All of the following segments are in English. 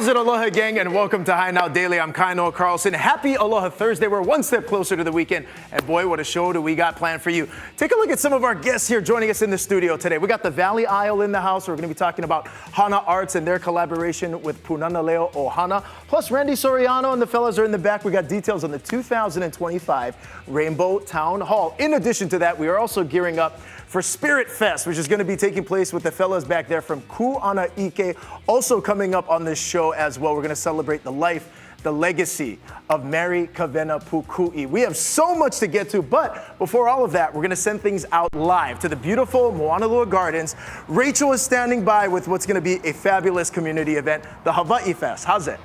How's it, Aloha gang, and welcome to High Now Daily. I'm Kainoaʻs Carlson. Happy Aloha Thursday. We're one step closer to the weekend, and boy, what a show do we got planned for you. Take a look at some of our guests here joining us in the studio today. We got the Valley Isle in the house. We're going to be talking about Hana Arts and their collaboration with Punanaleo Ohana. Plus, Randy Soriano and the fellas are in the back. We got details on the 2025 Rainbow Town Hall. In addition to that, we are also gearing up for Spirit Fest, which is going to be taking place with the fellas back there from Ku'anaʻike, also coming up on this show as well. We're going to celebrate the life, the legacy of Mary Kawena Pukui. We have so much to get to, but before all of that, we're going to send things out live to the beautiful Moanalua Gardens. Rachel is standing by with what's going to be a fabulous community event, the Hawaiʻi Fest. How's it?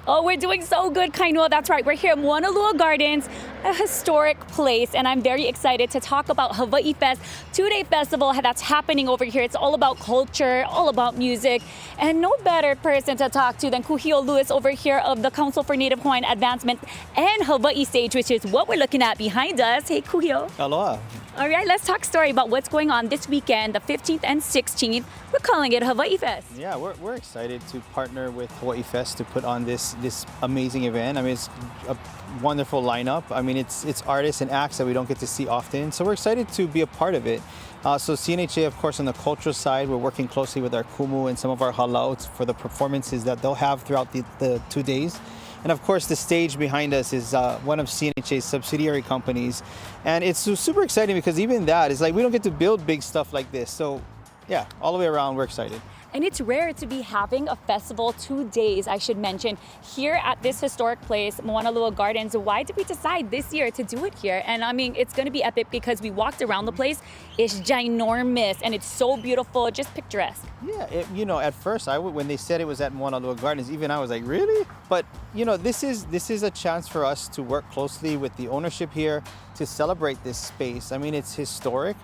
Oh, we're doing so good, Kainoa. That's right. We're here at Moanalua Gardens, a historic place, and I'm very excited to talk about Hawaiʻi Fest, two-day festival that's happening over here. It's all about culture, all about music, and no better person to talk to than Kuhio Lewis over here of the Council for Native Hawaiian Advancement and Hawaii Stage, which is what we're looking at behind us. Hey, Kuhio. Aloha. All right, let's talk story about what's going on this weekend, the 15th and 16th. We're calling it Hawaiʻi Fest. Yeah, we're excited to partner with Hawaiʻi Fest to put on this amazing event. I mean, it's a wonderful lineup. I mean, it's artists and acts that we don't get to see often. So we're excited to be a part of it. So CNHA, of course, on the cultural side, we're working closely with our kumu and some of our halau for the performances that they'll have throughout the 2 days. And of course, the stage behind us is one of CNHA's subsidiary companies. And it's super exciting because even that is like, we don't get to build big stuff like this. So yeah, all the way around, we're excited. And it's rare to be having a festival 2 days, I should mention, here at this historic place, Moanalua Gardens. Why did we decide this year to do it here? And I mean, it's going to be epic because we walked around the place. It's ginormous and it's so beautiful, just picturesque. Yeah, you know, at first, when they said it was at Moanalua Gardens, even I was like, really? But you know, this is a chance for us to work closely with the ownership here to celebrate this space. I mean, it's historic.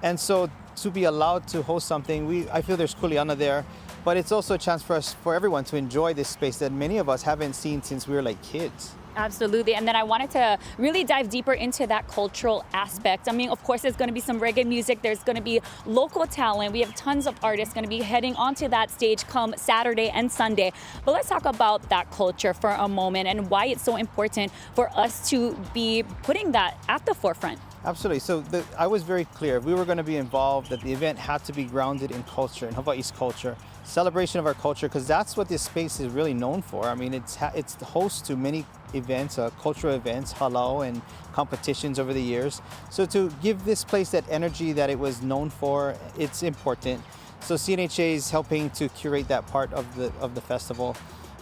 And so to be allowed to host something, I feel there's kuleana there, but it's also a chance for everyone to enjoy this space that many of us haven't seen since we were like kids. Absolutely. And then I wanted to really dive deeper into that cultural aspect. I mean, of course, there's going to be some reggae music. There's going to be local talent. We have tons of artists going to be heading onto that stage come Saturday and Sunday. But let's talk about that culture for a moment and why it's so important for us to be putting that at the forefront. Absolutely. So I was very clear. If we were going to be involved, that the event had to be grounded in culture, in Hawaii's culture, celebration of our culture, because that's what this space is really known for. I mean, it's the host to many events, cultural events, halau, and competitions over the years. So to give this place that energy that it was known for, it's important. So CNHA is helping to curate that part of the festival.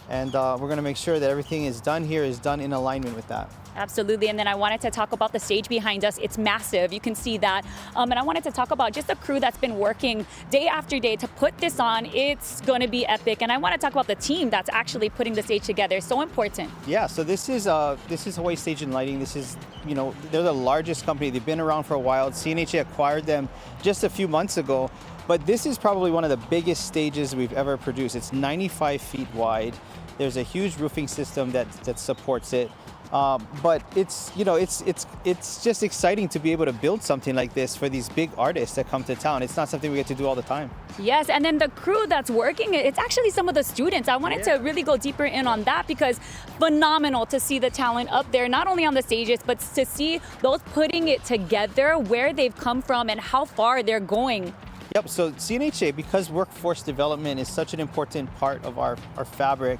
And we're going to make sure that everything is done here is done in alignment with that. Absolutely. And then I wanted to talk about the stage behind us. It's massive. You can see that. And I wanted to talk about just the crew that's been working day after day to put this on. It's going to be epic. And I want to talk about the team that's actually putting the stage together. So important. Yeah. So this is Hawaii Stage and Lighting. This is, you know, they're the largest company. They've been around for a while. CNHA acquired them just a few months ago. But this is probably one of the biggest stages we've ever produced. It's 95 feet wide. There's a huge roofing system that supports it. But it's, you know, it's just exciting to be able to build something like this for these big artists that come to town. It's not something we get to do all the time. Yes, and then the crew that's working, it's actually some of the students. I wanted to really go deeper in on that because phenomenal to see the talent up there, not only on the stages, but to see those putting it together, where they've come from and how far they're going. Yep, so CNHA, because workforce development is such an important part of our fabric,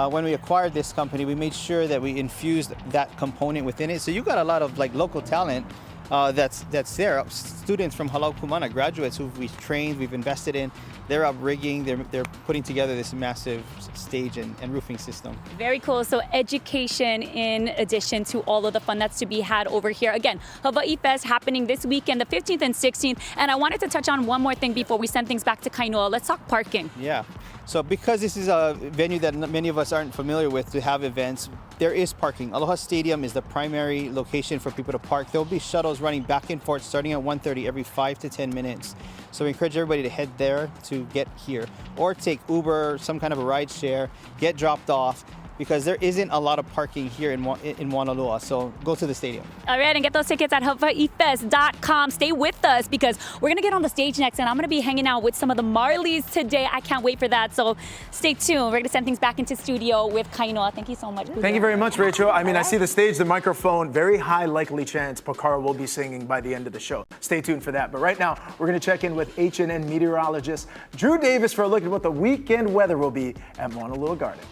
when we acquired this company, we made sure that we infused that component within it. So you got a lot of like local talent that's there. Students from Halau Kumana, graduates who we've trained, we've invested in. They're up rigging, they're putting together this massive stage and roofing system. Very cool. So education in addition to all of the fun that's to be had over here. Again, Hawaiʻi Fest happening this weekend, the 15th and 16th. And I wanted to touch on one more thing before we send things back to Kainoa. Let's talk parking. Yeah. So because this is a venue that many of us aren't familiar with to have events, there is parking. Aloha Stadium is the primary location for people to park. There'll be shuttles running back and forth starting at 1:30 every 5 to 10 minutes. So we encourage everybody to head there to get here or take Uber, some kind of a ride share, get dropped off. because there isn't a lot of parking here in Moanalua. So go to the stadium. All right, and get those tickets at hawaiifest.com. Stay with us because we're going to get on the stage next, and I'm going to be hanging out with some of the Marleys today. I can't wait for that, so stay tuned. We're going to send things back into studio with Kainoa. Thank you so much. Thank you very much, Rachel. I mean, I see the stage, the microphone, very high likely chance Pakara will be singing by the end of the show. Stay tuned for that. But right now, we're going to check in with H&N meteorologist Drew Davis for a look at what the weekend weather will be at Moanalua Gardens.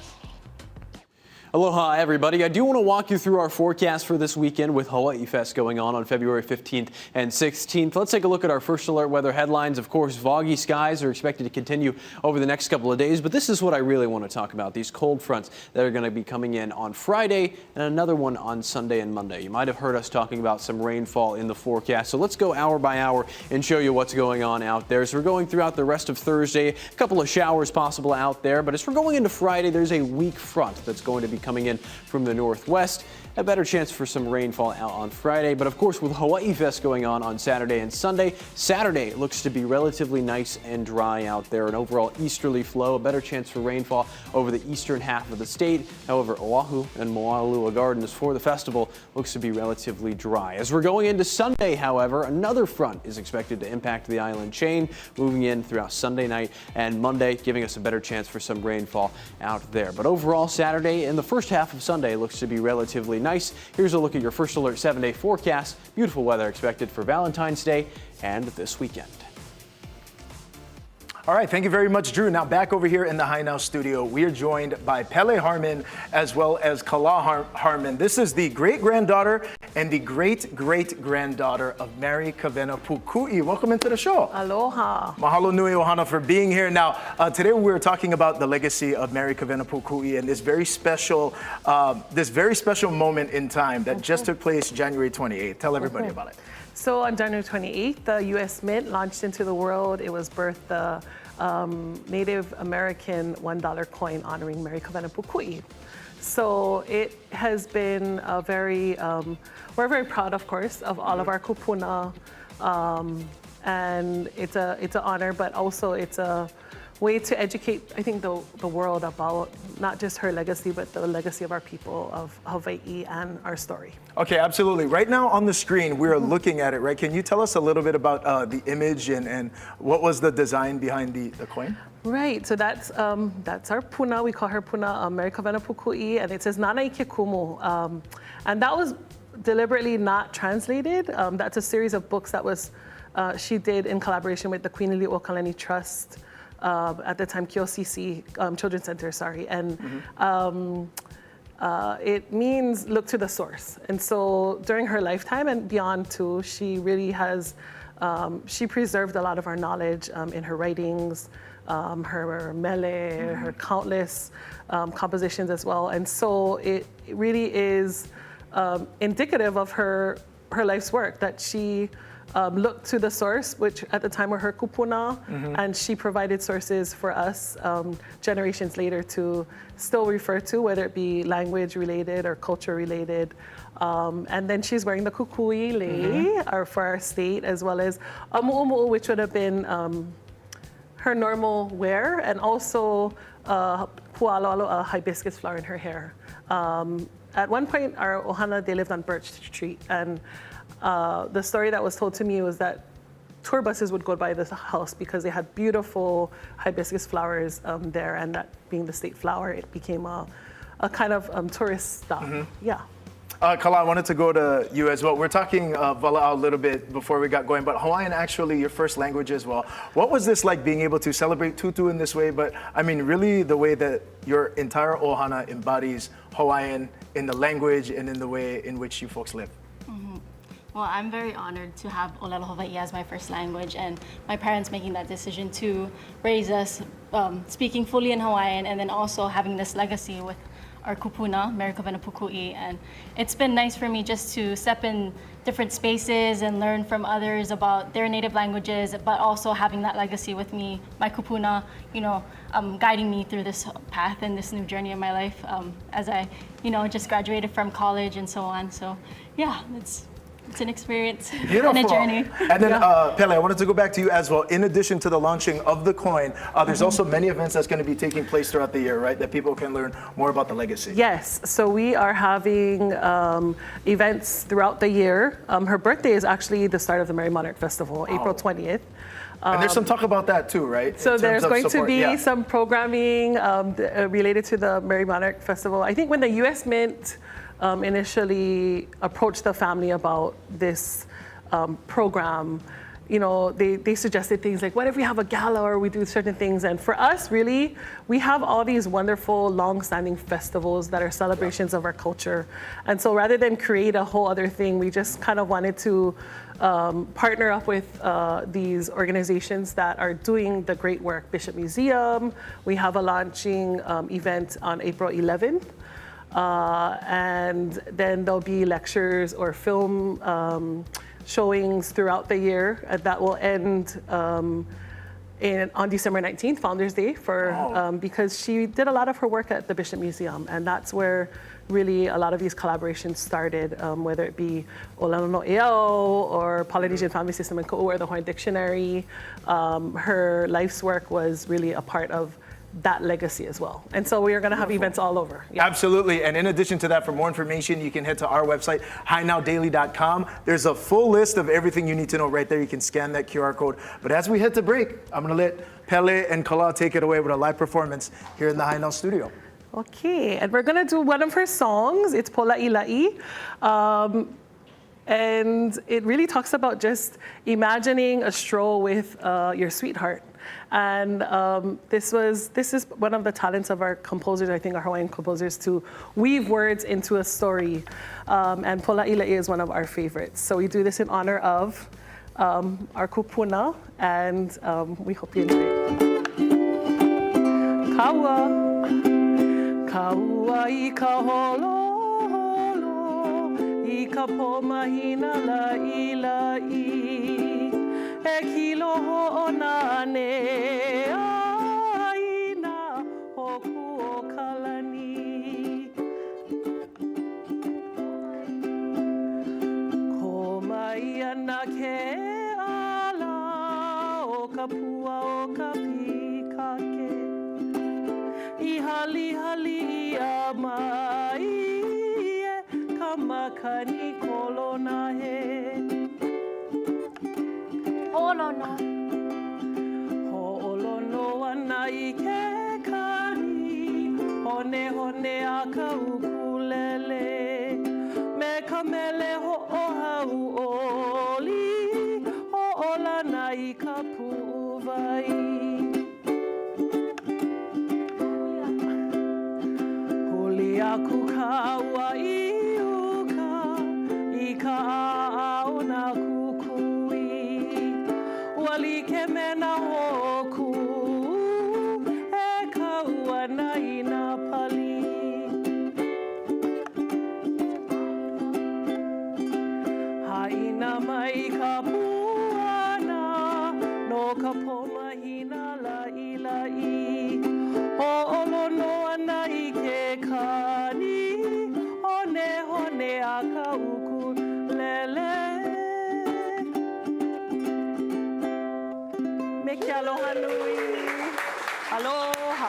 Aloha, everybody. I do want to walk you through our forecast for this weekend with Hawaiʻi Fest going on February 15th and 16th. Let's take a look at our first alert weather headlines. Of course, foggy skies are expected to continue over the next couple of days, but this is what I really want to talk about, these cold fronts that are going to be coming in on Friday and another one on Sunday and Monday. You might have heard us talking about some rainfall in the forecast, so let's go hour by hour and show you what's going on out there. So we're going throughout the rest of Thursday, a couple of showers possible out there, but as we're going into Friday, there's a weak front that's going to be coming in from the northwest. A better chance for some rainfall out on Friday, but of course with Hawaiʻi Fest going on Saturday and Sunday, Saturday looks to be relatively nice and dry out there. An overall easterly flow, a better chance for rainfall over the eastern half of the state. However, Oahu and Moanalua Gardens for the festival looks to be relatively dry. As we're going into Sunday, however, another front is expected to impact the island chain, moving in throughout Sunday night and Monday, giving us a better chance for some rainfall out there. But overall, Saturday and the first half of Sunday looks to be relatively nice. Here's a look at your first alert 7-day forecast. Beautiful weather expected for Valentine's Day and this weekend. All right, thank you very much, Drew. Now back over here in the High Now studio, we are joined by Pele Harmon as well as Kala Harmon. This is the great-granddaughter and the great-great-granddaughter of Mary Kawena Pukui. Welcome into the show. Aloha. Mahalo nui ohana for being here. Now, today we're talking about the legacy of Mary Kawena Pukui and this very special moment in time that just took place January 28th. Tell everybody about it. So on January 28th, the U.S. Mint launched into the world. It was birthed the Native American $1 coin honoring Mary Kawena Pukui. So it has been a very, we're very proud, of course, of all of our kupuna. And it's an honor, but also it's a way to educate, I think, the world about not just her legacy, but the legacy of our people of Hawaii and our story. Okay, absolutely. Right now on the screen, we're looking at it, right? Can you tell us a little bit about the image and what was the design behind the coin? Right, so that's our puna. We call her puna Mary Kawena Pukui, and it says Nana Ike Kumu. And that was deliberately not translated. That's a series of books that was she did in collaboration with the Queen Liliuokalani Trust, at the time QLCC Children's Center, sorry. And it means look to the source. And so during her lifetime and beyond too, she really has, she preserved a lot of our knowledge in her writings, her mele, her countless compositions as well. And so it really is indicative of her life's work, that she looked to the source, which at the time were her kupuna, and she provided sources for us generations later to still refer to, whether it be language related or culture related. And then she's wearing the kukui lei for our state, as well as a mu'umu'u, which would have been her normal wear, and also pu'aloalo, a hibiscus flower in her hair. At one point, our ohana, they lived on Birch Street, and the story that was told to me was that tour buses would go by this house because they had beautiful hibiscus flowers there, and that being the state flower, it became a kind of tourist stop. Yeah. Kala, I wanted to go to you as well. We're talking Vala'au a little bit before we got going, but Hawaiian actually your first language as well. What was this like being able to celebrate Tutu in this way? But I mean, really the way that your entire ohana embodies Hawaiian in the language and in the way in which you folks live. Well, I'm very honored to have Olelo Hawaii as my first language, and my parents making that decision to raise us speaking fully in Hawaiian, and then also having this legacy with our kupuna, Mary Kawena Pukui. And it's been nice for me just to step in different spaces and learn from others about their native languages, but also having that legacy with me, my kupuna, guiding me through this path and this new journey in my life as I, just graduated from college and so on. So yeah, it's It's an experience Beautiful. and a journey. And then, Pele, I wanted to go back to you as well. In addition to the launching of the coin, there's also many events that's going to be taking place throughout the year, right? That people can learn more about the legacy. Yes, so we are having events throughout the year. Her birthday is actually the start of the Merry Monarch Festival, April 20th. And there's some talk about that too, right? So there's going to be yeah. some programming related to the Merry Monarch Festival. I think when the U.S. Mint initially approached the family about this program, you know, they suggested things like, what if we have a gala or we do certain things? And for us, really, we have all these wonderful, long-standing festivals that are celebrations of our culture. And so rather than create a whole other thing, we just kind of wanted to partner up with these organizations that are doing the great work. Bishop Museum, we have a launching event on April 11th. And then there'll be lectures or film showings throughout the year that will end on December 19th, Founders Day, because she did a lot of her work at the Bishop Museum, and that's where really a lot of these collaborations started, whether it be Olelo no Eao or Polynesian Family System and Ko'u or the Hawaiian Dictionary. Her life's work was really a part of that legacy as well. And so we are going to have events all over. Yeah. Absolutely. And in addition to that, for more information, you can head to our website, HiNowDaily.com. There's a full list of everything you need to know right there. You can scan that QR code. But as we head to break, I'm going to let Pele and Kala take it away with a live performance here in the Hi Now studio. Okay, and we're going to do one of her songs. It's Pola'ilai. And it really talks about just imagining a stroll with your sweetheart. And this is one of the talents of our composers, I think our Hawaiian composers, to weave words into a story. And Pola'ilai is one of our favorites. So we do this in honor of our kupuna, and we hope you enjoy it. Kaua, kaua I ka holo holo, I ka pomahina laʻi. E kilo ho'onane aina hoku o kalani. Ko mai ana ke ala o ka pua o ka pikake. I hali hali ia mai e ka makani kolona he. Ho'olono. Ho'olono ana I ke kani, hone hone a ka ukulele. Me ka mele ho'ohau oli, ho'olana I ka pu'uwai. Huli aku ka Hawaiʻi uka, I ka a'ao na kukui. Wali ke mena hoku, e ka uana I nā pali. Haina mai ka puana, no ka pomahina laʻi. Ho'olono ana I ke kani, hone hone a ka ukulele. Me ke aloha nui. Aloha.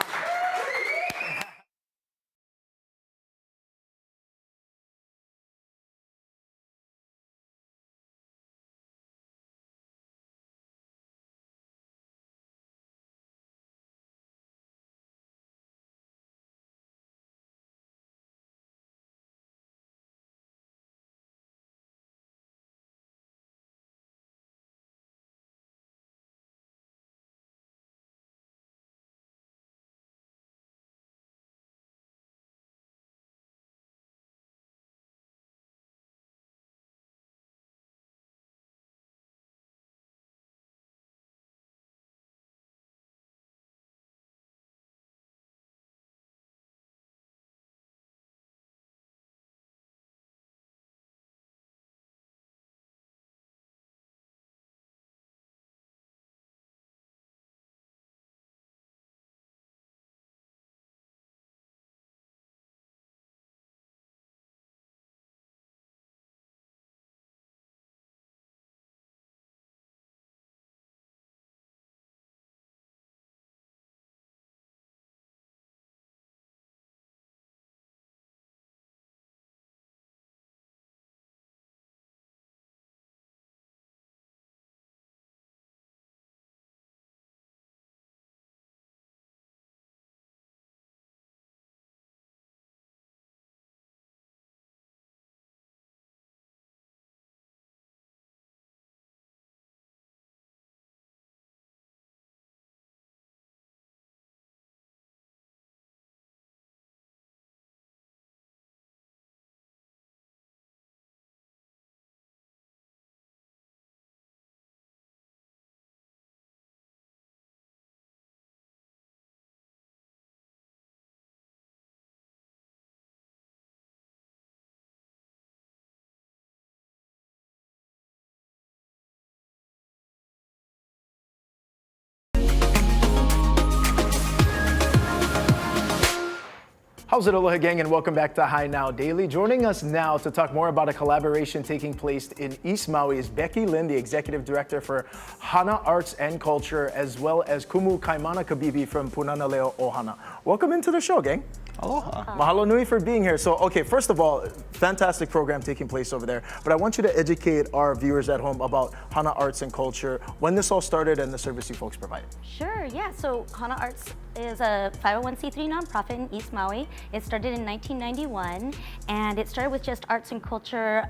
How's it, Aloha gang, and welcome back to High Now Daily. Joining us now to talk more about a collaboration taking place in East Maui is Becky Lin, the Executive Director for Hana Arts and Culture, as well as Kumu Kaimana Kabibi from Punana Leo Ohana. Welcome into the show, gang. Aloha. Mahalo nui for being here. So, okay, first of all, fantastic program taking place over there. But I want you to educate our viewers at home about Hana Arts and Culture, when this all started and the service you folks provide. Sure, yeah. So Hana Arts is a 501c3 nonprofit in East Maui. It started in 1991, and it started with just arts and culture,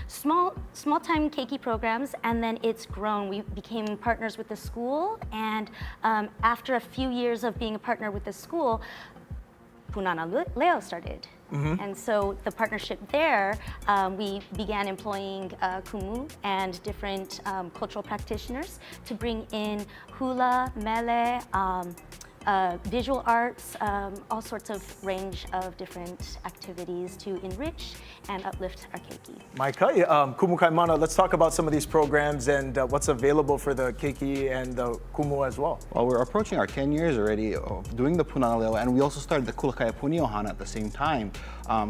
small-time keiki programs, and then it's grown. We became partners with the school, and after a few years of being a partner with the school, Punana Leo started. And so the partnership there, we began employing kumu and different cultural practitioners to bring in hula, mele, visual arts, all sorts of range of different activities to enrich and uplift our keiki. Maikai, Kumu Kaimana, let's talk about some of these programs and what's available for the keiki and the kumu as well. Well, we're approaching our 10 years already of doing the Punana Leo, and we also started the Kulakaya Puni Ohana at the same time.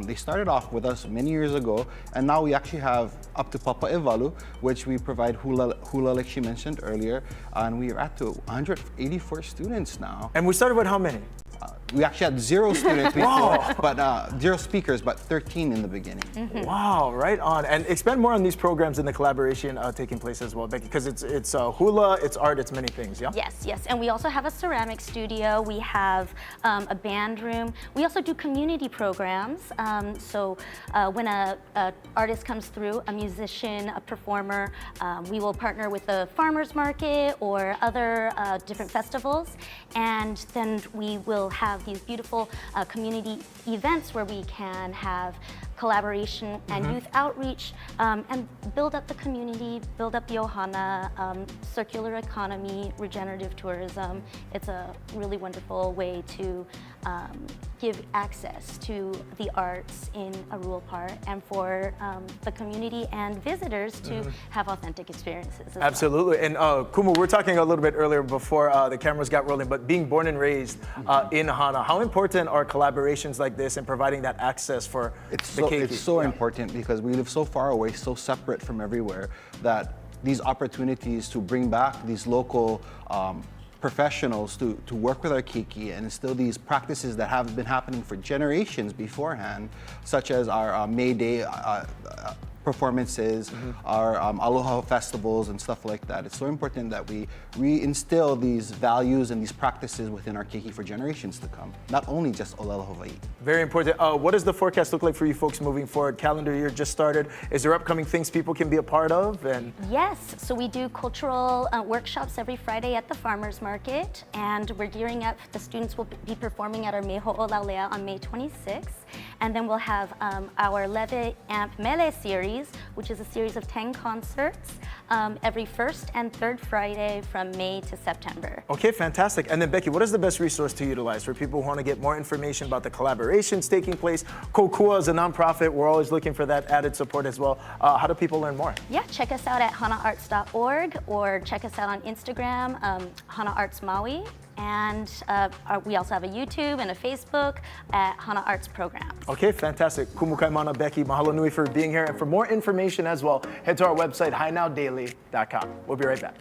They started off with us many years ago, and now we actually have up to Papa Evalu, which we provide hula like she mentioned earlier, and we are at to 184 students now. And we started with how many? We actually had 0 students before, but 0 speakers, but 13 in the beginning. Wow, right on. And expand more on these programs and the collaboration taking place as well, Becky, because it's hula, it's art, it's many things, yeah? Yes, yes. And we also have a ceramic studio. We have a band room. We also do community programs. So when a artist comes through, a musician, a performer, we will partner with the farmers market or other different festivals. And then we will have these beautiful community events where we can have collaboration and youth outreach and build up the community, build up the ohana, circular economy, regenerative tourism. It's a really wonderful way to give access to the arts in a rural part and for the community and visitors to have authentic experiences as Absolutely. And Kumu, we were talking a little bit earlier before the cameras got rolling, but being born and raised in Hana, how important are collaborations like this and providing that access for the keiki? It's so important because we live so far away, so separate from everywhere, that these opportunities to bring back these local professionals to work with our keiki and instill these practices that have been happening for generations beforehand, such as our May Day performances, our Aloha festivals and stuff like that. It's so important that we reinstill these values and these practices within our keiki for generations to come, not only just Olelo Hawaii. Very important. What does the forecast look like for you folks moving forward? Calendar year just started. Is there upcoming things people can be a part of? And Yes, so we do cultural workshops every Friday at the farmers market, and we're gearing up. The students will be performing at our Meho Olaulea on May 26th, and then we'll have our Leve Amp Mele series, which is a series of 10 concerts every first and third Friday from May to September. Okay, fantastic. And then Becky, what is the best resource to utilize for people who want to get more information about the collaborations taking place? Kokua is a nonprofit. We're always looking for that added support as well. How do people learn more? Yeah, check us out at hanaarts.org or check us out on Instagram, Hana Arts Maui. And we also have a YouTube and a Facebook at Hana Arts Programs. Okay, fantastic. Kumu Kaimana, Becky, mahalo nui for being here. And for more information as well, head to our website, highnow.daily.com. We'll be right back.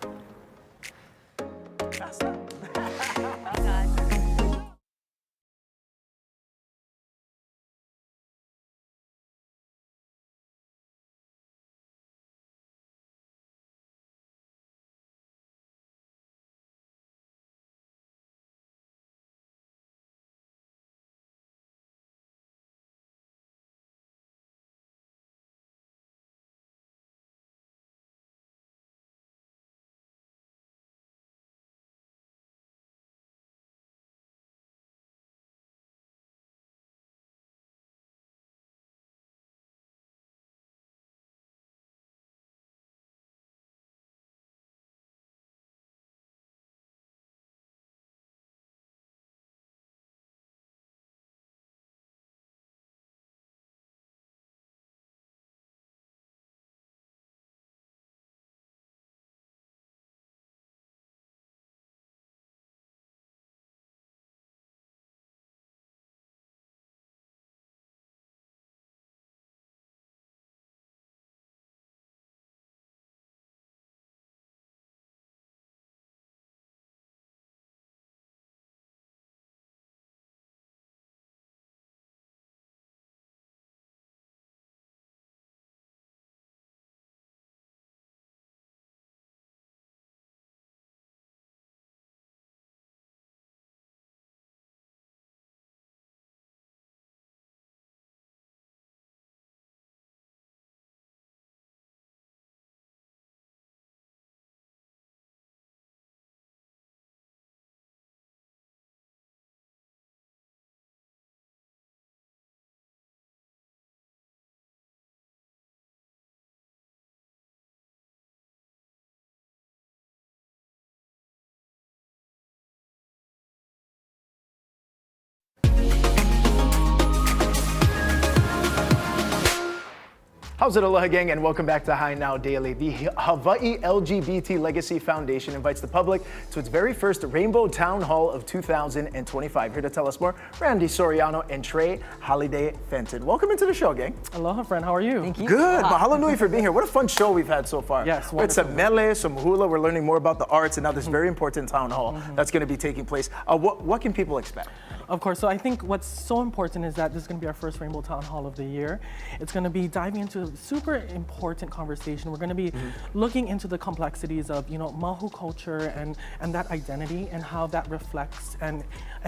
How's it, Aloha gang, and welcome back to High Now Daily. The Hawaiʻi LGBT Legacy Foundation invites the public to its very first Rainbow Town Hall of 2025. Here to tell us more, Randy Soriano and Trey Holiday Fenton. Welcome into the show, gang. Aloha, friend. How are you? Thank you. Good. Mahalo nui for being here. What a fun show we've had so far. Yes, it's some mele, some hula. We're learning more about the arts, and now this very important town hall that's going to be taking place. What can people expect? Of course. So I think what's so important is that this is going to be our first Rainbow Town Hall of the year. It's going to be diving into a super important conversation. We're going to be looking into the complexities of, Mahu culture and that identity and how that reflects and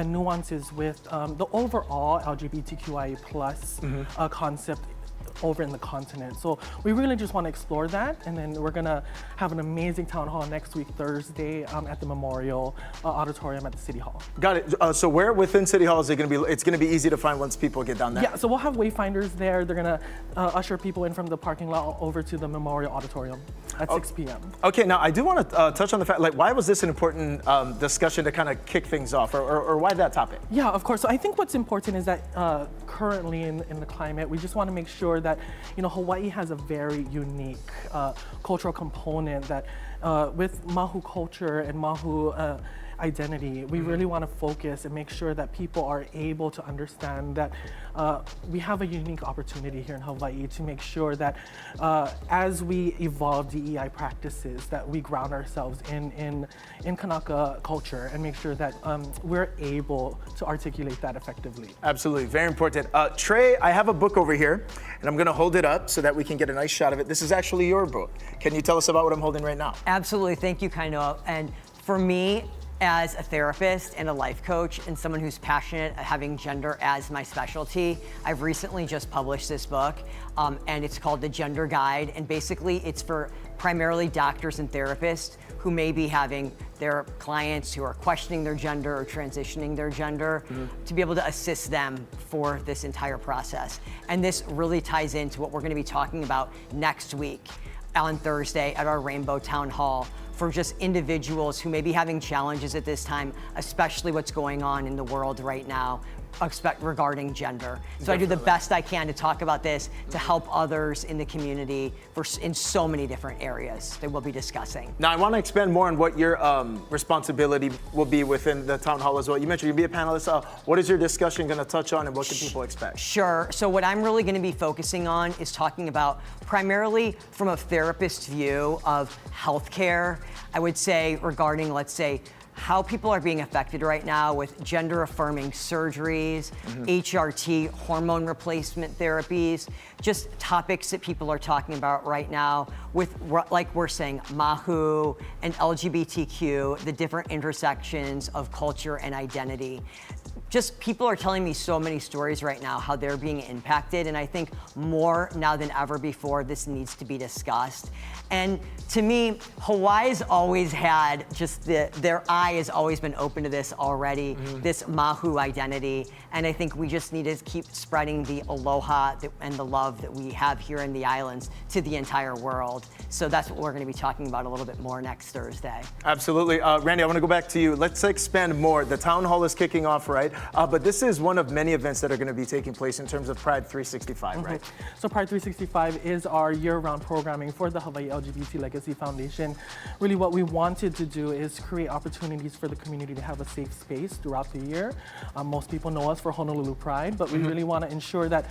nuances with the overall LGBTQIA plus concept over in the continent. So we really just want to explore that, and then we're gonna have an amazing town hall next week, Thursday, at the Memorial Auditorium at the City Hall. Got it. So where within City Hall is it gonna be? It's gonna be easy to find once people get down there. Yeah, so we'll have wayfinders there. They're gonna usher people in from the parking lot over to the Memorial Auditorium at 6 p.m. Okay, now I do want to touch on the fact, why was this an important discussion to kind of kick things off, or why that topic? Yeah, of course. So I think what's important is that currently in the climate, we just want to make sure that Hawaii has a very unique cultural component that with Mahu culture and Mahu identity, we really want to focus and make sure that people are able to understand that we have a unique opportunity here in Hawaii to make sure that as we evolve DEI practices, that we ground ourselves in Kanaka culture and make sure that we're able to articulate that effectively. Absolutely, very important. Trey, I have a book over here, and I'm going to hold it up so that we can get a nice shot of it. This is actually your book. Can you tell us about what I'm holding right now? Absolutely, thank you, Kainoa. And for me, as a therapist and a life coach and someone who's passionate at having gender as my specialty, I've recently just published this book, and it's called The Gender Guide. And basically it's for primarily doctors and therapists who may be having their clients who are questioning their gender or transitioning their gender to be able to assist them for this entire process. And this really ties into what we're gonna be talking about next week on Thursday at our Rainbow Town Hall, for just individuals who may be having challenges at this time, especially what's going on in the world right now regarding gender. So I do the best I can to talk about this to help others in the community in so many different areas that we'll be discussing. Now I want to expand more on what your responsibility will be within the town hall as well. You mentioned you'll be a panelist. What is your discussion going to touch on, and what can people expect? Sure. So what I'm really going to be focusing on is talking about primarily from a therapist view of healthcare. I would say regarding, let's say, how people are being affected right now with gender-affirming surgeries, HRT, hormone replacement therapies, just topics that people are talking about right now with, like we're saying, Mahu and LGBTQ, the different intersections of culture and identity. Just people are telling me so many stories right now, how they're being impacted, and I think more now than ever before, this needs to be discussed. And to me, Hawaii's always had just their eye has always been open to this already, this Mahu identity, and I think we just need to keep spreading the aloha and the love that we have here in the islands to the entire world. So that's what we're going to be talking about a little bit more next Thursday. Absolutely. Randy, I want to go back to you. Let's expand more. The town hall is kicking off, right? But this is one of many events that are going to be taking place in terms of Pride 365, right? So Pride 365 is our year-round programming for the Hawaiʻi LGBT Legacy Foundation. Really what we wanted to do is create opportunities for the community to have a safe space throughout the year. Most people know us for Honolulu Pride, but we really want to ensure that,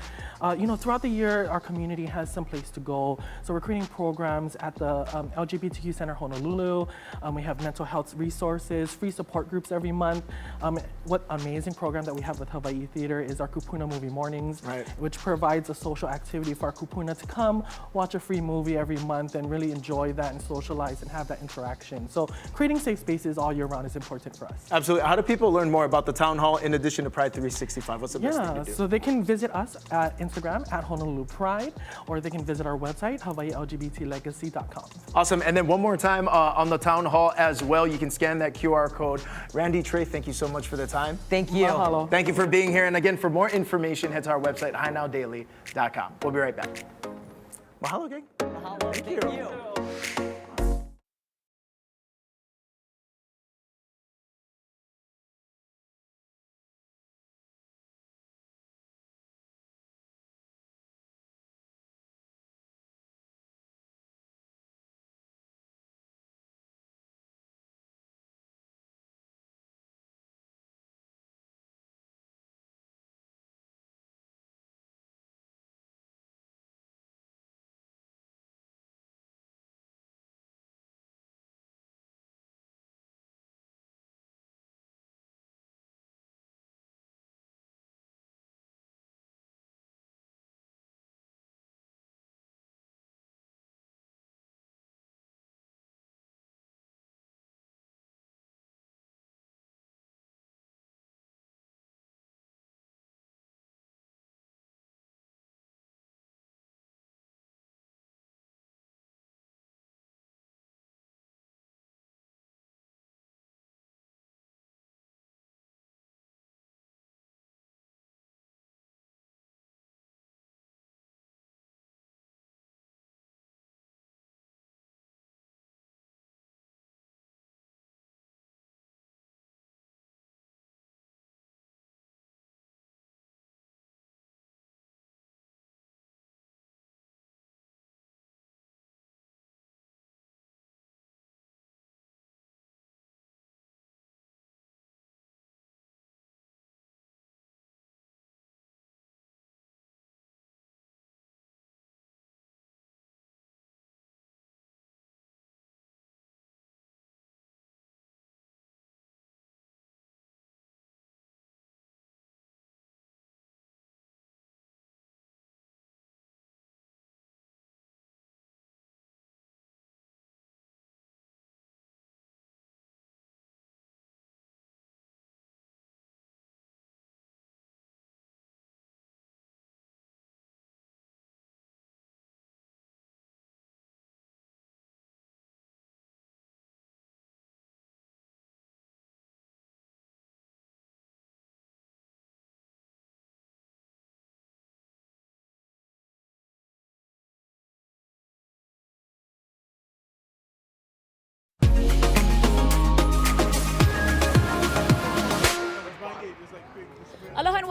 throughout the year, our community has some place to go. So we're creating programs at the LGBTQ Center Honolulu. We have mental health resources, free support groups every month. What amazing program that we have with Hawaii Theater is our Kupuna Movie Mornings, which provides a social activity for our kupuna to come, watch a free movie every month, and really enjoy that and socialize and have that interaction. So creating safe spaces all year round is important for us. Absolutely. How do people learn more about the town hall in addition to Pride 365? What's the best thing to do? So they can visit us at Instagram at Honolulu Pride, or they can visit our website, HawaiiLGBTLegacy.com. Awesome. And then one more time on the town hall as well, you can scan that QR code. Randy, Trey, thank you so much for the time. Thank you. Mahalo. Thank you for being here. And again, for more information, head to our website, HighNowDaily.com. We'll be right back. Mahalo, gang. Mahalo. Thank you.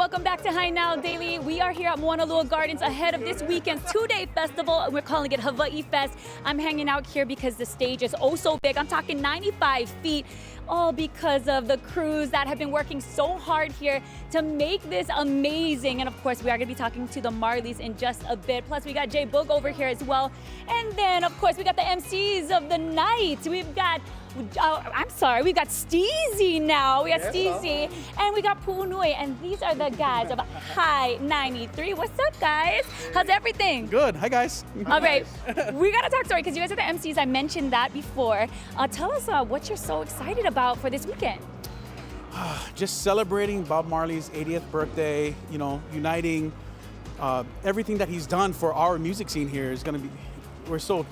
welcome back to High Now Daily. We are here at Mauna Lua Gardens ahead of this weekend's two-day festival. We're calling it Hawaiʻi Fest. I'm hanging out here because the stage is oh so big. I'm talking 95 feet, all because of the crews that have been working so hard here to make this amazing. And of course, we are gonna be talking to the Marleys in just a bit. Plus, we got Jay Boog over here as well. And then, of course, we got the MCs of the night. We've got we got Steezy now. We got Steezy, and we got Punui, and these are the guys of High 93. What's up, guys? How's everything? Good. Hi, guys. All right, we gotta talk story because you guys are the MCs. I mentioned that before. Tell us what you're so excited about for this weekend. Just celebrating Bob Marley's 80th birthday. You know, uniting everything that he's done for our music scene here is gonna be. We're so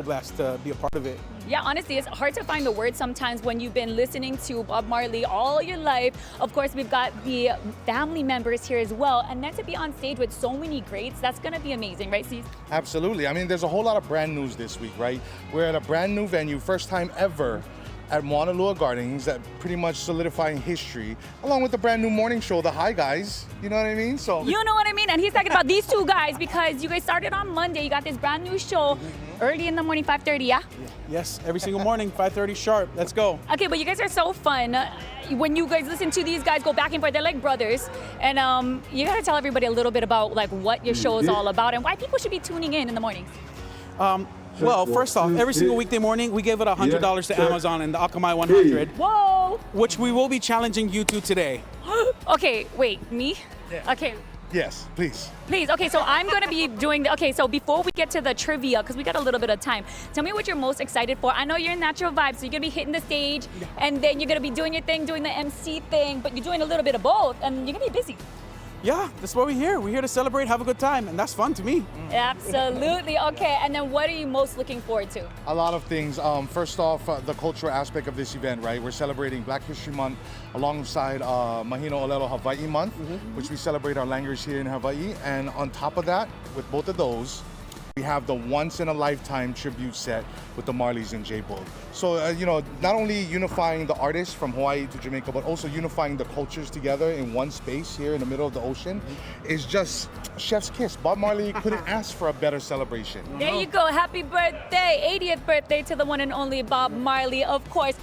blessed to be a part of it. Yeah, honestly, it's hard to find the words sometimes when you've been listening to Bob Marley all your life. Of course, we've got the family members here as well. And then to be on stage with so many greats, that's going to be amazing, right, Steve? Absolutely. I mean, there's a whole lot of brand news this week, right? We're at a brand new venue, first time ever at Mauna Lua Gardens, that pretty much solidifying history, along with the brand new morning show, The Hi Guys. You know what I mean? So you know what I mean? And he's talking about these two guys because you guys started on Monday. You got this brand new show early in the morning, 5:30, yeah? Yes, every single morning, 5:30 sharp. Let's go. Okay, but you guys are so fun. When you guys listen to these guys go back and forth, they're like brothers. And you gotta tell everybody a little bit about like what your show is all about and why people should be tuning in the mornings. Well, first off, every single weekday morning, we give it $100 to Amazon and the Akamai 100. Whoa! Which we will be challenging you to today. Okay, wait, me? Yeah. Okay. Yes, please. Please, okay, so I'm gonna be doing so before we get to the trivia, because we got a little bit of time, tell me what you're most excited for. I know you're in Natural Vibes, so you're gonna be hitting the stage, and then you're gonna be doing your thing, doing the MC thing, but you're doing a little bit of both, and you're gonna be busy. Yeah, that's why we're here. We're here to celebrate, have a good time, and that's fun to me. Absolutely, okay, and then what are you most looking forward to? A lot of things. First off, the cultural aspect of this event, right? We're celebrating Black History Month alongside Mahino Olelo Hawaiʻi Month, which we celebrate our language here in Hawaii. And on top of that, with both of those, we have the once-in-a-lifetime tribute set with the Marleys and Jay Boog. So, you know, not only unifying the artists from Hawaii to Jamaica, but also unifying the cultures together in one space here in the middle of the ocean is just chef's kiss. Bob Marley couldn't ask for a better celebration. There you go. Happy birthday, 80th birthday to the one and only Bob Marley, of course.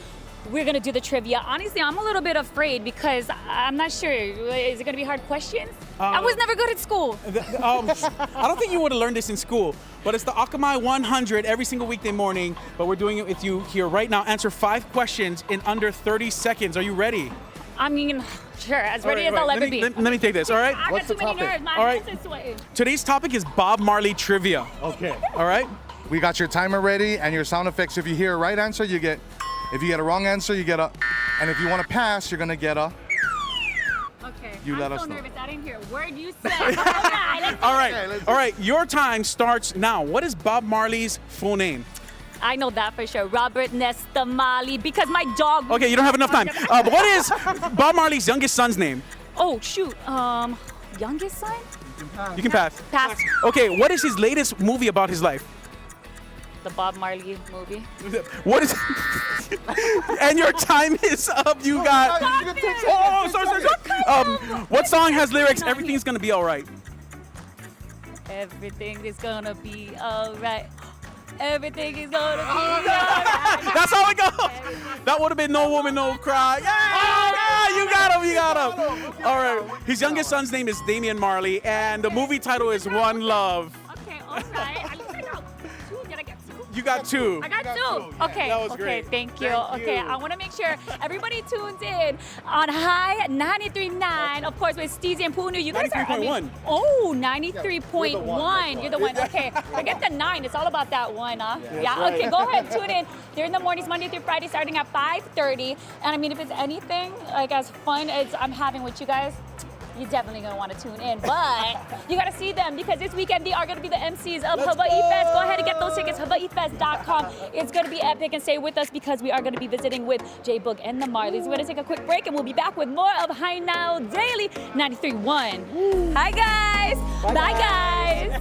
We're gonna do the trivia. Honestly, I'm a little bit afraid because I'm not sure. Is it gonna be hard questions? I was never good at school. I don't think you would have learned this in school, but it's the Akamai 100 every single weekday morning, but we're doing it with you here right now. Answer 5 questions in under 30 seconds. Are you ready? I mean, sure, as ready as I'll ever be. Let me take this, all right? I got too many nerves. My hands are sweating. Today's topic is Bob Marley trivia. Okay. All right? We got your timer ready and your sound effects. If you hear a right answer, you get. If you get a wrong answer, you get a. And if you want to pass, you're gonna get a. Okay. You let I'm us so know. nervous. I didn't hear a word you said. All right. All right. Your time starts now. What is Bob Marley's full name? I know that for sure. Robert Nesta Marley, because my dog. Okay, you don't have enough time. But what is Bob Marley's youngest son's name? Oh shoot. Youngest son? You can pass. Pass. Okay. What is his latest movie about his life? The Bob Marley movie. What is? And your time is up. You got. Oh, sorry. What song has lyrics? Everything's gonna be all right. Everything is gonna be all right. Everything is gonna be all right. That's how it goes. That would have been No Woman, No Cry. Yeah, you got him. You got him. All right. His youngest son's name is Damian Marley, and the movie title is One Love. Okay, all right. At least I got 2. Did I get 2? You got 2. I got 2. Okay. That was okay. great. Thank you. Okay. I want to make sure everybody tunes in on High 93.9. Of course, with Steezy and Punu. You guys are. 93.1. Oh, 93.1. You're the one. Okay. Forget the 9. It's all about that one, huh? Yeah. Okay. Go ahead. Tune in. They're in the mornings, Monday through Friday, starting at 5:30. And I mean, if it's anything like as fun as I'm having with you guys, you're definitely gonna want to tune in, but you gotta see them because this weekend they are gonna be the MCs of Hawaiʻi Fest. Go ahead and get those tickets, hawaiifest.com. It's gonna be epic, and stay with us because we are gonna be visiting with Jay Boog and the Marleys. We're gonna take a quick break and we'll be back with more of High Now Daily 93.1. Hi guys. Bye guys.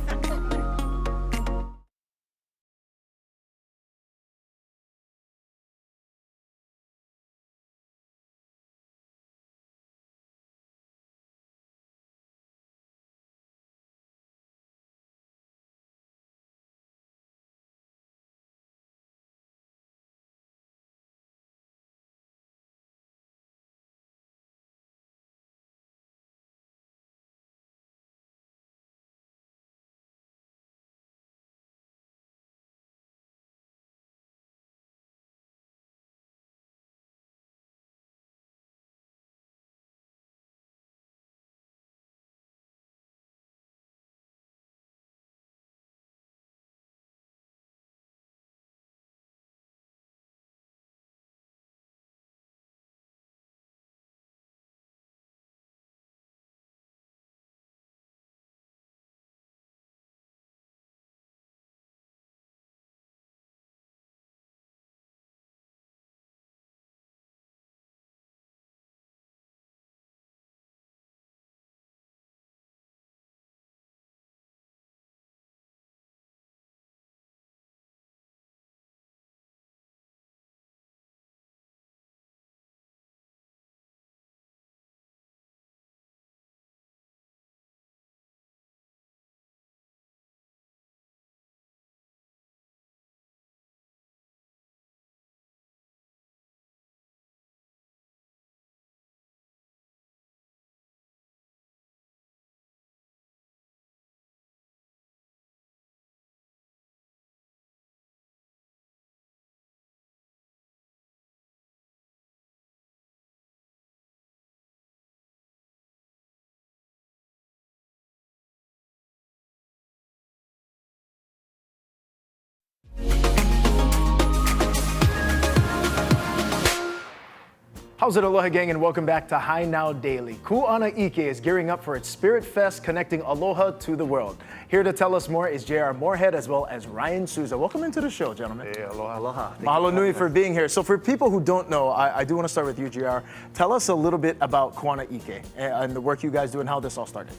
How's it, Aloha gang, and welcome back to High Now Daily. Ku'ana Ike is gearing up for its Spirit Fest, connecting aloha to the world. Here to tell us more is J.R. Moorhead as well as Ryan Souza. Welcome into the show, gentlemen. Hey, aloha. Aloha. Mahalo nui for being here. So for people who don't know, I do want to start with you, J.R. Tell us a little bit about Ku'ana Ike and the work you guys do and how this all started.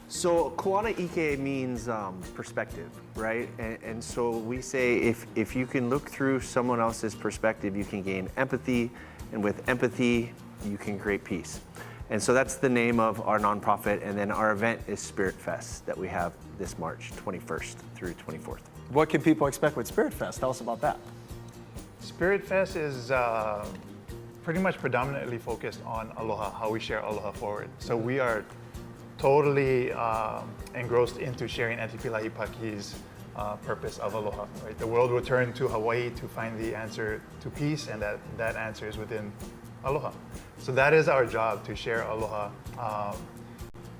So Ku'ana Ike means perspective, right? And so we say if you can look through someone else's perspective, you can gain empathy, and with empathy, you can create peace. And so that's the name of our nonprofit, and then our event is Spirit Fest that we have this March 21st through 24th. What can people expect with Spirit Fest? Tell us about that. Spirit Fest is pretty much predominantly focused on aloha, how we share aloha forward. So we are totally engrossed into sharing Aunty Pilai Paki's purpose of aloha. Right? The world will turn to Hawaii to find the answer to peace, and that answer is within aloha. So that is our job, to share aloha.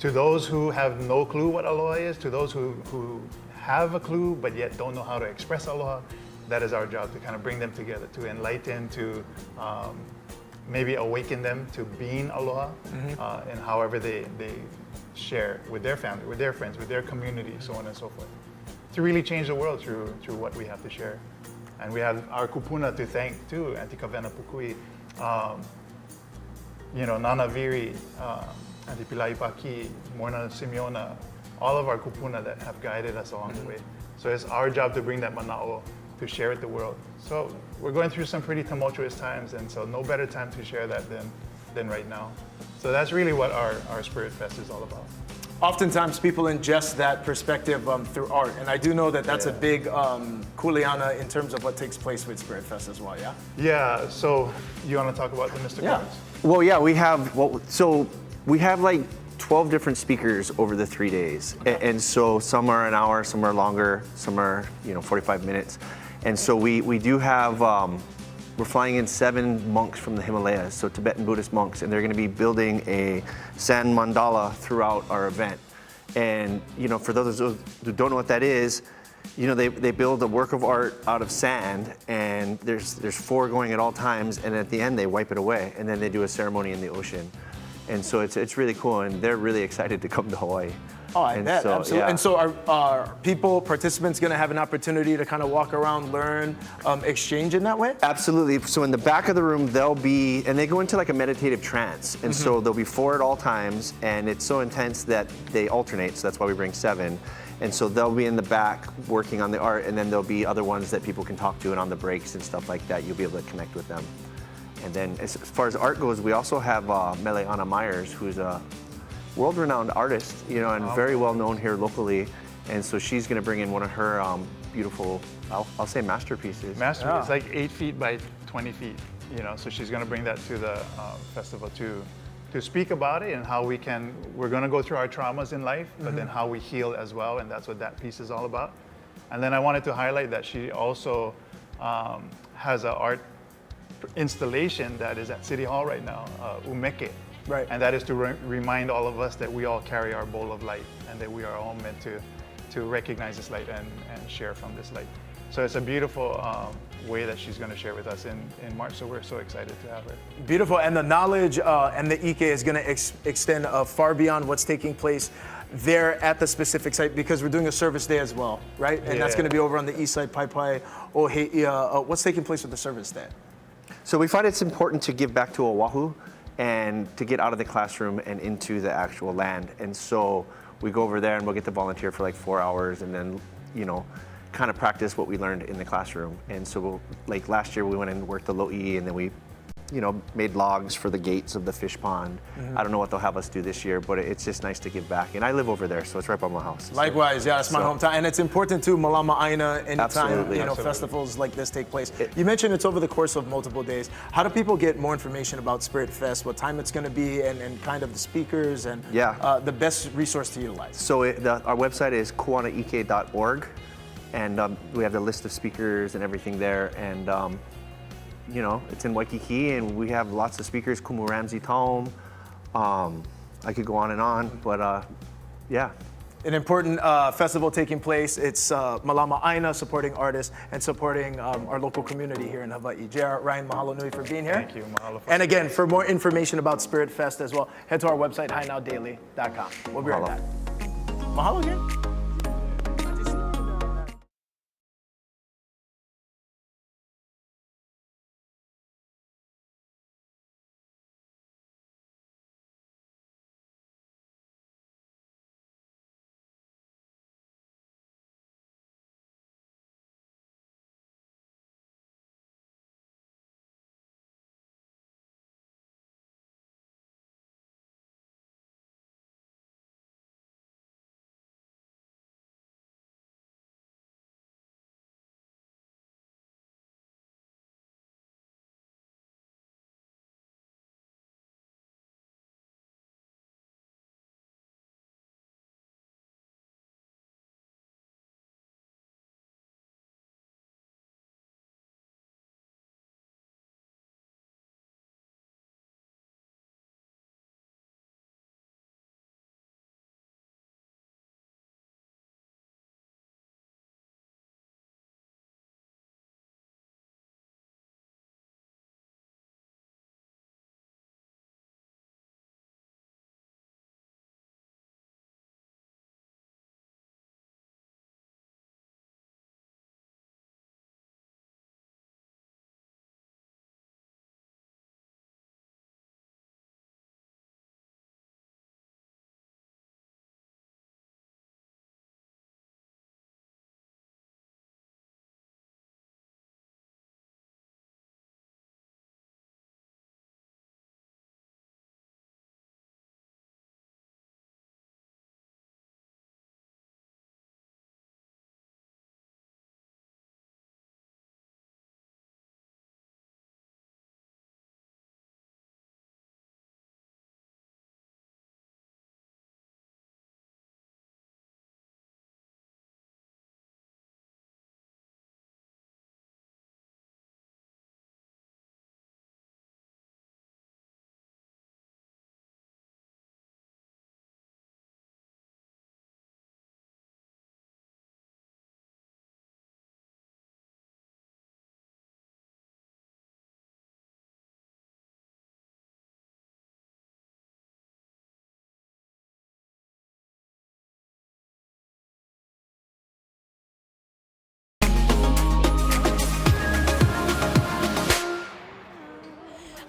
To those who have no clue what aloha is, to those who have a clue but yet don't know how to express aloha, that is our job, to kind of bring them together, to enlighten, to maybe awaken them to being aloha, and however they share with their family, with their friends, with their community, so on and so forth. To really change the world through what we have to share. And we have our kupuna to thank too, Aunty Kawena Pukui, Nana Viri, Aunty Pilai Paki, Morna Simeona, all of our kupuna that have guided us along the way. So it's our job to bring that mana'o, to share with the world. So we're going through some pretty tumultuous times, and so no better time to share that than right now. So that's really what our Spirit Fest is all about. Oftentimes people ingest that perspective through art, and I do know that that's a big kuleana in terms of what takes place with Spirit Fest as well, yeah? Yeah, so you want to talk about the mystical arts? Well, yeah, we have like 12 different speakers over the 3 days. And so some are an hour, some are longer, some are 45 minutes. And so we do have, we're flying in 7 monks from the Himalayas, so Tibetan Buddhist monks, and they're going to be building a sand mandala throughout our event. And for those who don't know what that is, they build a work of art out of sand, and there's 4 going at all times, and at the end they wipe it away, and then they do a ceremony in the ocean. And so it's really cool, and they're really excited to come to Hawaii. Oh, I bet, so, absolutely. Yeah. And so are participants going to have an opportunity to kind of walk around, learn, exchange in that way? Absolutely. So in the back of the room, they'll be, and they go into like a meditative trance. And so there'll be 4 at all times, and it's so intense that they alternate. So that's why we bring 7. And so they'll be in the back working on the art, and then there'll be other ones that people can talk to, and on the breaks and stuff like that, you'll be able to connect with them. And then as far as art goes, we also have Meleana Myers, who's a world-renowned artist, and very well known here locally. And so she's going to bring in one of her beautiful, I'll say masterpieces. Masterpiece, like 8 feet by 20 feet, so she's going to bring that to the festival to speak about it and how we're going to go through our traumas in life, but then how we heal as well, and that's what that piece is all about. And then I wanted to highlight that she also has an art installation that is at City Hall right now, Umeke. Right. And that is to remind all of us that we all carry our bowl of light, and that we are all meant to recognize this light and share from this light. So it's a beautiful way that she's going to share with us in March, so we're so excited to have her. Beautiful, and the knowledge and the Ike is going to extend far beyond what's taking place there at the specific site, because we're doing a service day as well, right? And that's going to be over on the east side, Pai Oheia. What's taking place with the service day? So we find it's important to give back to Oahu and to get out of the classroom and into the actual land. And so we go over there and we'll get to volunteer for like 4 hours, and then, kind of practice what we learned in the classroom. And so like last year we went and worked the lo'i, and then we made logs for the gates of the fish pond. I don't know what they'll have us do this year, but it's just nice to give back. And I live over there, so it's right by my house. Likewise, yeah, it's my hometown. And it's important too, Malama Aina, anytime Absolutely. festivals like this take place. You mentioned it's over the course of multiple days. How do people get more information about Spirit Fest, what time it's going to be, and kind of the speakers, and the best resource to utilize? So our website is kuanaike.org, and we have the list of speakers and everything there. And it's in Waikiki, and we have lots of speakers. Kumu Ramsey Taum. I could go on and on, but yeah. an important festival taking place. It's Malama Aina supporting artists and supporting our local community here in Hawaii. JR, Ryan, mahalo nui for being here. Thank you. Mahalo. And again, for more information about Spirit Fest as well, head to our website, HiNowDaily.com. We'll be right back. Mahalo again.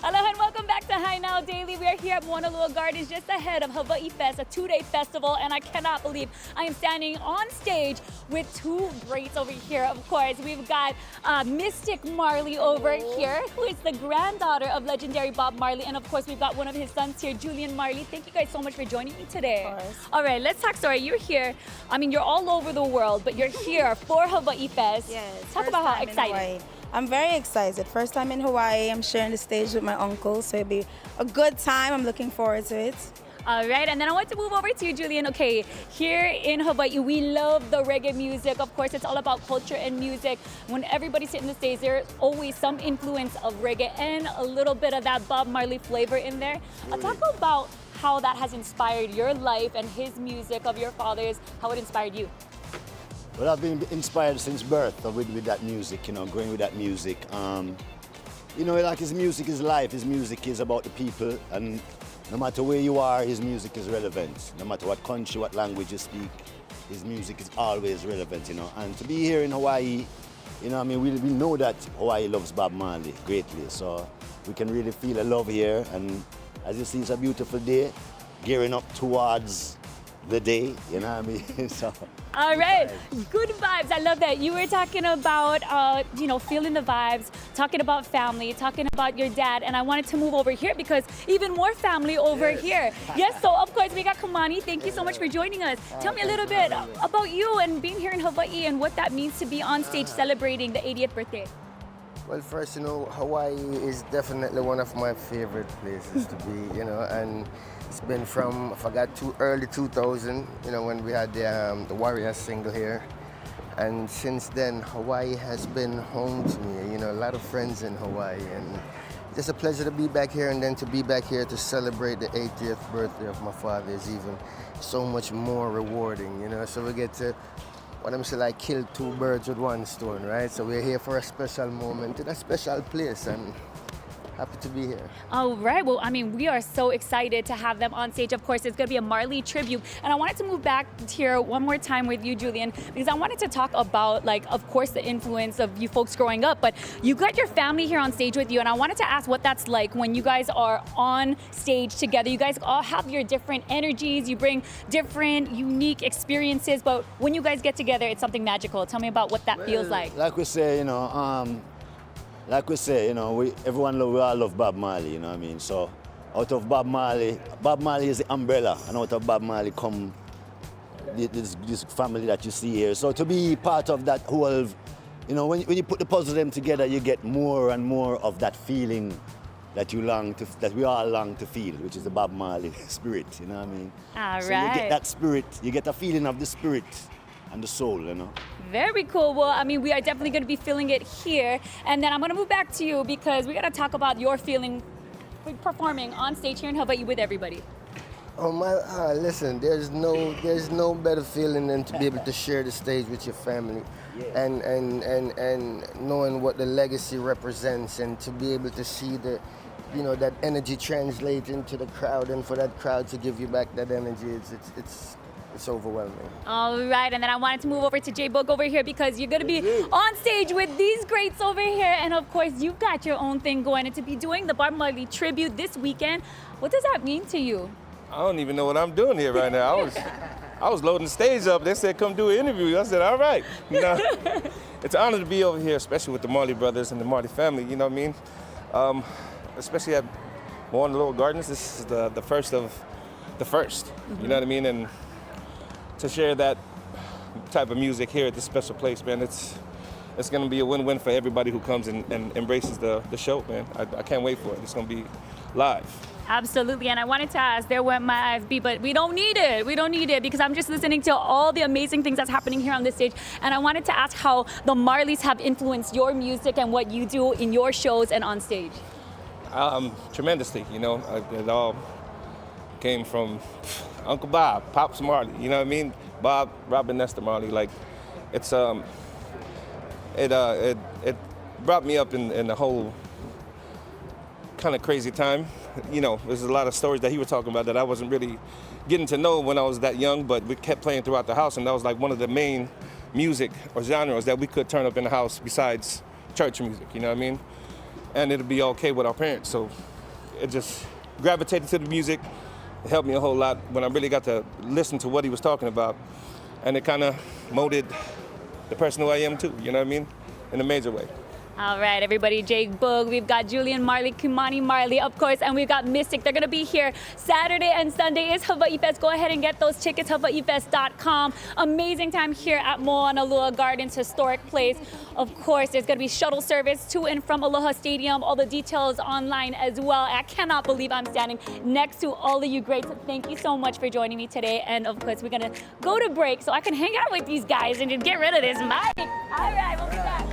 Aloha and welcome back to Hi Now Daily. We are here at Moanalua Gardens just ahead of Hawaiʻi Fest, a two-day festival, and I cannot believe I am standing on stage with two greats over here. Of course, we've got Mystic Marley over here, who is the granddaughter of legendary Bob Marley, and of course, we've got one of his sons here, Julian Marley. Thank you guys so much for joining me today. Of course. All right, let's talk story. You're here. I mean, you're all over the world, but you're here for Hawaiʻi Fest. Yes. Talk about how excited. I'm very excited. First time in Hawaii. I'm sharing the stage with my uncle, so it'll be a good time. I'm looking forward to it. All right, and then I want to move over to you, Julian. Okay, here in Hawaii, we love the reggae music. Of course, it's all about culture and music. When everybody's hitting the stage, there's always some influence of reggae and a little bit of that Bob Marley flavor in there. Talk about how that has inspired your life and his music of your father's, how it inspired you. Well, I've been inspired since birth with that music, you know, growing with that music. You know, like his music is life, his music is about the people, and no matter where you are, his music is relevant. No matter what country, what language you speak, his music is always relevant, you know. And to be here in Hawaii, you know, I mean, we know that Hawaii loves Bob Marley greatly, so we can really feel a love here. And as you see, it's a beautiful day, gearing up towards the day, you know what I mean? So. All right, good vibes. I love that. You were talking about, you know, feeling the vibes, talking about family, talking about your dad, and I wanted to move over here because even more family over here. Yes, so of course we got Kamani. Thank you so much for joining us. Tell me a little bit about you and being here in Hawaii and what that means to be on stage celebrating the 80th birthday. Well, first, you know, Hawaii is definitely one of my favorite places to be, you know, and it's been from, I forgot, early 2000, you know, when we had the Warriors single here. And since then, Hawaii has been home to me. You know, a lot of friends in Hawaii, and it's a pleasure to be back here, and then to be back here to celebrate the 80th birthday of my father is even so much more rewarding, you know. So we get to, what I'm saying, like kill two birds with one stone, right? So we're here for a special moment in a special place, and happy to be here. All right. Well, I mean, we are so excited to have them on stage. Of course, it's going to be a Marley tribute. And I wanted to move back here one more time with you, Julian, because I wanted to talk about, like, of course, the influence of you folks growing up. But you got your family here on stage with you. And I wanted to ask what that's like when you guys are on stage together. You guys all have your different energies. You bring different, unique experiences. But when you guys get together, it's something magical. Tell me about what that feels like. Like we say, you know, everyone we all love Bob Marley, you know what I mean? So out of Bob Marley is the umbrella, and out of Bob Marley come this family that you see here. So to be part of that whole, you know, when you put the puzzle them together, you get more and more of that feeling that that we all long to feel, which is the Bob Marley spirit, you know what I mean? All so right. you get that spirit, you get a feeling of the spirit and the soul, you know? Very cool. Well, I mean, we are definitely going to be feeling it here. And then I'm going to move back to you because we got to talk about your feeling performing on stage here in Hawaii with everybody. Oh my! Listen, there's no better feeling than to be able to share the stage with your family, and knowing what the legacy represents, and to be able to see the, you know, that energy translate into the crowd, and for that crowd to give you back that energy, it's overwhelming. All right, and then I wanted to move over to Jay Book over here because you're going to be on stage with these greats over here. And of course, you've got your own thing going, and to be doing the Bob Marley tribute this weekend, what does that mean to you? I don't even know what I'm doing here right now. I was loading the stage up. They said, come do an interview. I said, all right. You know, it's an honor to be over here, especially with the Marley brothers and the Marley family, you know what I mean? Especially at Moana Little Gardens, this is the first of the first, you know what I mean? And to share that type of music here at this special place, man, it's going to be a win-win for everybody who comes and embraces the show, man. I can't wait for it. It's going to be live. Absolutely, and I wanted to ask, there went my IFB, but we don't need it. We don't need it because I'm just listening to all the amazing things that's happening here on this stage. And I wanted to ask how the Marleys have influenced your music and what you do in your shows and on stage. Tremendously, you know, it all came from Uncle Bob, Pops Marley, you know what I mean? Bob, Robin Nestor Marley, like, it's, it brought me up in the whole kind of crazy time. You know, there's a lot of stories that he was talking about that I wasn't really getting to know when I was that young, but we kept playing throughout the house, and that was like one of the main music or genres that we could turn up in the house besides church music, you know what I mean? And it'd be okay with our parents, so it just gravitated to the music. It helped me a whole lot when I really got to listen to what he was talking about, and it kind of molded the person who I am too, you know what I mean? In a major way. All right, everybody, Jake Boog, we've got Julian Marley, Kimani Marley, of course, and we've got Mystic. They're going to be here Saturday and Sunday is Hawaiʻi Fest. Go ahead and get those tickets, hawaiifest.com. Amazing time here at Moanalua Gardens, historic place. Of course, there's going to be shuttle service to and from Aloha Stadium. All the details online as well. I cannot believe I'm standing next to all of you greats. Thank you so much for joining me today. And of course, we're going to go to break so I can hang out with these guys and just get rid of this mic. All right, we'll be back.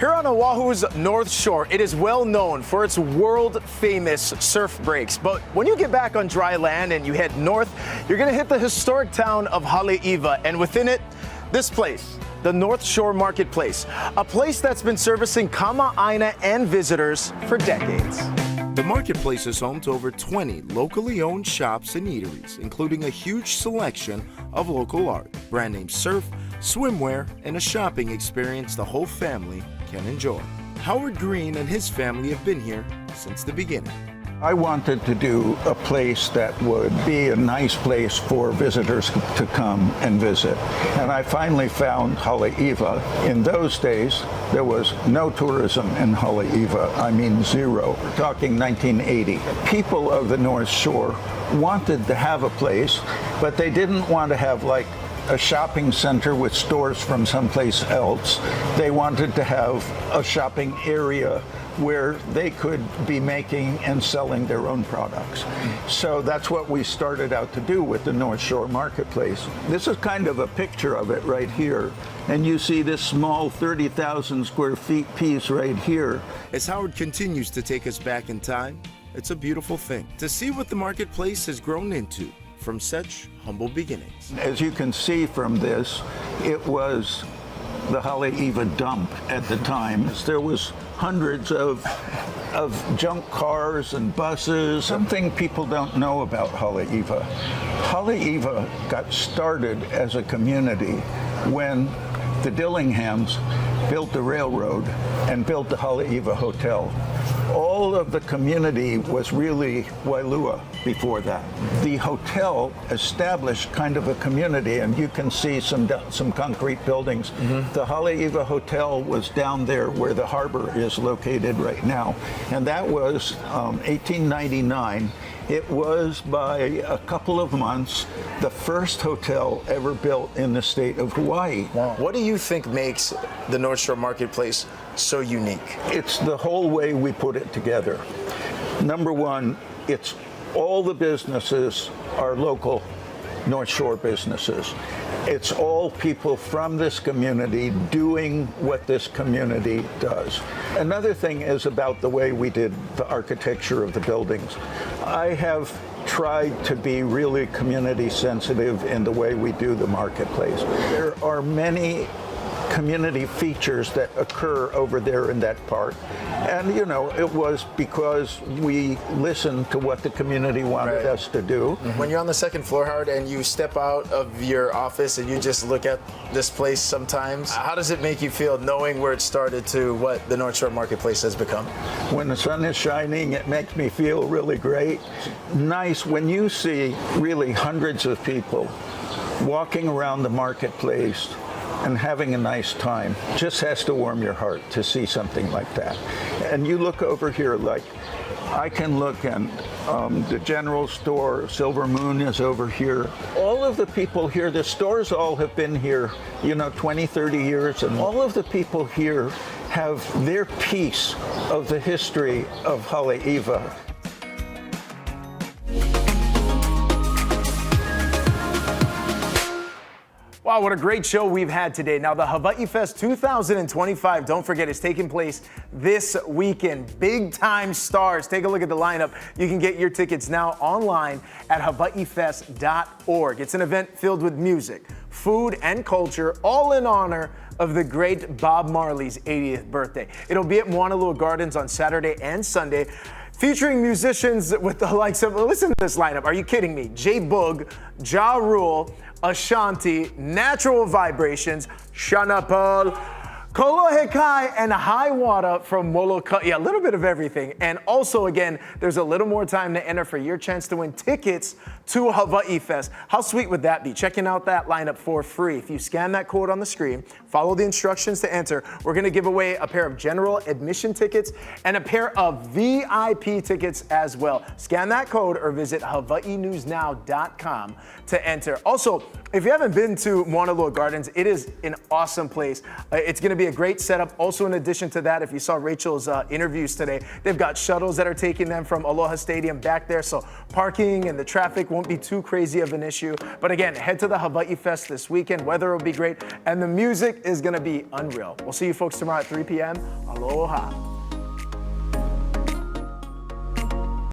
Here on Oahu's North Shore, it is well known for its world-famous surf breaks. But when you get back on dry land and you head north, you're going to hit the historic town of Haleiwa, and within it, this place, the North Shore Marketplace, a place that's been servicing Kainoaʻs and visitors for decades. The marketplace is home to over 20 locally owned shops and eateries, including a huge selection of local art, brand name surf, swimwear, and a shopping experience the whole family can enjoy. Howard Green and his family have been here since the beginning. I wanted to do a place that would be a nice place for visitors to come and visit. And I finally found Haleiwa. In those days, there was no tourism in Haleiwa. I mean, zero. We're talking 1980. People of the North Shore wanted to have a place, but they didn't want to have like a shopping center with stores from someplace else. They wanted to have a shopping area where they could be making and selling their own products. So that's what we started out to do with the North Shore Marketplace. This is kind of a picture of it right here. And you see this small 30,000 square feet piece right here. As Howard continues to take us back in time, it's a beautiful thing to see what the marketplace has grown into from such humble beginnings. As you can see from this, it was the Haleiwa dump at the time. There was hundreds of junk cars and buses. Something people don't know about Haleiwa. Haleiwa got started as a community when the Dillinghams built the railroad and built the Haleiwa Hotel. All of the community was really Wailua before that. The hotel established kind of a community, and you can see some concrete buildings. The Haleiwa Hotel was down there where the harbor is located right now, and that was 1899. It was, by a couple of months, the first hotel ever built in the state of Hawaii. Wow. What do you think makes the North Shore Marketplace so unique? It's the whole way we put it together. Number one, it's all the businesses are local North Shore businesses. It's all people from this community doing what this community does. Another thing is about the way we did the architecture of the buildings. I have tried to be really community sensitive in the way we do the marketplace. There are many community features that occur over there in that park. And, you know, it was because we listened to what the community wanted us to do. When you're on the second floor, Howard, and you step out of your office and you just look at this place sometimes, how does it make you feel knowing where it started to what the North Shore Marketplace has become? When the sun is shining, it makes me feel really great. Nice when you see really hundreds of people walking around the marketplace and having a nice time. Just has to warm your heart to see something like that. And you look over here, like I can look at the general store, Silver Moon is over here. All of the people here, the stores all have been here, you know, 20, 30 years, and all of the people here have their piece of the history of Haleiwa. Wow, what a great show we've had today. Now, the Hawaiʻi Fest 2025, don't forget, is taking place this weekend. Big time stars. Take a look at the lineup. You can get your tickets now online at hawaiifest.org. It's an event filled with music, food, and culture, all in honor of the great Bob Marley's 80th birthday. It'll be at Mauna Lua Gardens on Saturday and Sunday, featuring musicians with the likes of, listen to this lineup, are you kidding me? J Boog, Ja Rule, Ashanti, Natural Vibrations, Shana Paul, Kolohekai, and High Water from Molokai. Yeah, a little bit of everything. And also, again, there's a little more time to enter for your chance to win tickets to Hawaiʻi Fest. How sweet would that be? Checking out that lineup for free. If you scan that code on the screen, follow the instructions to enter, we're going to give away a pair of general admission tickets and a pair of VIP tickets as well. Scan that code or visit hawaiinewsnow.com to enter. Also, if you haven't been to Mauna Lua Gardens, it is an awesome place. It's going to be be a great setup. Also, in addition to that, if you saw Rachel's interviews today, they've got shuttles that are taking them from Aloha Stadium back there, so parking and the traffic won't be too crazy of an issue. But again, head to the Hawaiʻi Fest this weekend. Weather will be great, and the music is going to be unreal. We'll see you folks tomorrow at 3 p.m. Aloha.